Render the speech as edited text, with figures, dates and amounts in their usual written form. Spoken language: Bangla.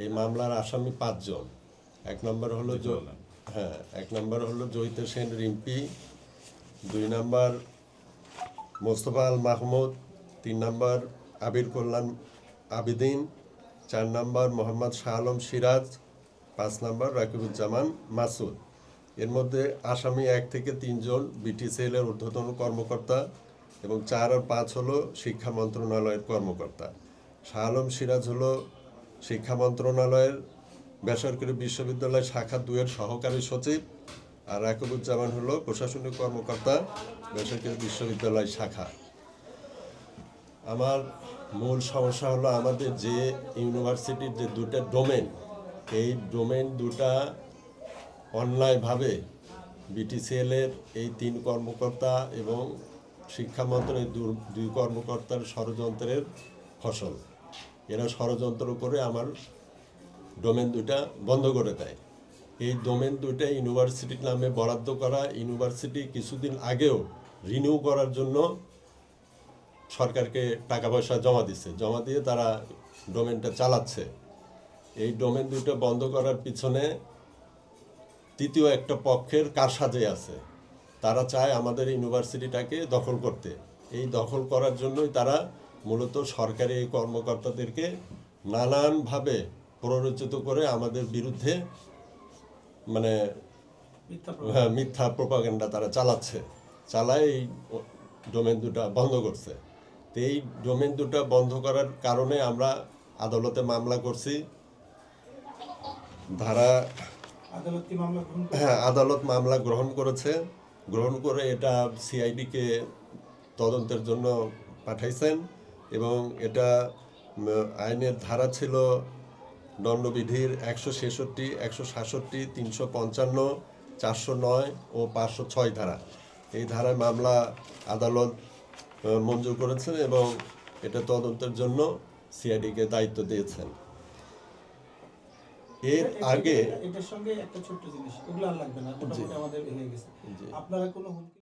এই মামলার আসামি 5 জন। এক নম্বর হলো জয়িতা সেন রিম্পি, 2 নম্বর মোস্তফা আল মাহমুদ, 3 নম্বর আবির কল্যাণ আবিদিন, 4 নম্বর মোহাম্মদ শাহ আলম সিরাজ, 5 নম্বর রাকিবুজ্জামান মাসুদ। এর মধ্যে আসামি 1 থেকে 3 জন বিটিসিএল এর ঊর্ধ্বতন কর্মকর্তা এবং 4 আর 5 হলো শিক্ষা মন্ত্রণালয়ের কর্মকর্তা। শাহ আলম সিরাজ হলো শিক্ষা মন্ত্রণালয়ের বেসরকারি বিশ্ববিদ্যালয় শাখা 2 এর সহকারী সচিব, আর রাকিবুজ্জামান হলো প্রশাসনিক কর্মকর্তা বেসরকারি বিশ্ববিদ্যালয় শাখা। আমার মূল সমস্যা হলো আমাদের যে ইউনিভার্সিটির যে 2টা ডোমেন, এই ডোমেন 2টা অন্যায়ভাবে বিটিসিএল এর এই 3 কর্মকর্তা এবং শিক্ষা মন্ত্রণালয়ের 2 কর্মকর্তার ষড়যন্ত্রের ফসল। এরা ষড়যন্ত্র করে আমার ডোমেন 2টা বন্ধ করে দেয়। এই ডোমেন 2টা ইউনিভার্সিটির নামে বরাদ্দ করা, ইউনিভার্সিটি কিছুদিন আগেও রিনিউ করার জন্য সরকারকে টাকা পয়সা জমা দিয়ে তারা ডোমেনটা চালাচ্ছে। এই ডোমেন 2টা বন্ধ করার পিছনে তৃতীয় একটা পক্ষের কারসাজি আছে। তারা চায় আমাদের ইউনিভার্সিটিটাকে দখল করতে। এই দখল করার জন্যই তারা মূলত সরকারি এই কর্মকর্তাদেরকে নানানভাবে প্ররোচিত করে আমাদের বিরুদ্ধে মিথ্যা প্রপাগান্ডা তারা চালায় এই ডোমেন 2টা বন্ধ করছে। তো এই ডোমেন 2টা বন্ধ করার কারণে আমরা আদালতে মামলা করছি। আদালত মামলা গ্রহণ করেছে। গ্রহণ করে এটা সিআইডিকে তদন্তের জন্য পাঠাইছেন এবং এটা আইনের ধারা ছিল দণ্ডবিধির 166, 167, 355, 409 ও 506 ধারা। এই ধারায় মামলা আদালত মঞ্জুর করেছেন এবং এটা তদন্তের জন্য সিআইডিকে দায়িত্ব দিয়েছেন। এর আগে এটার সঙ্গে একটা ছোট্ট জিনিস, ওগুলো আর লাগবে না, মোটামুটি আমাদের হয়ে গেছে। আপনারা কোনো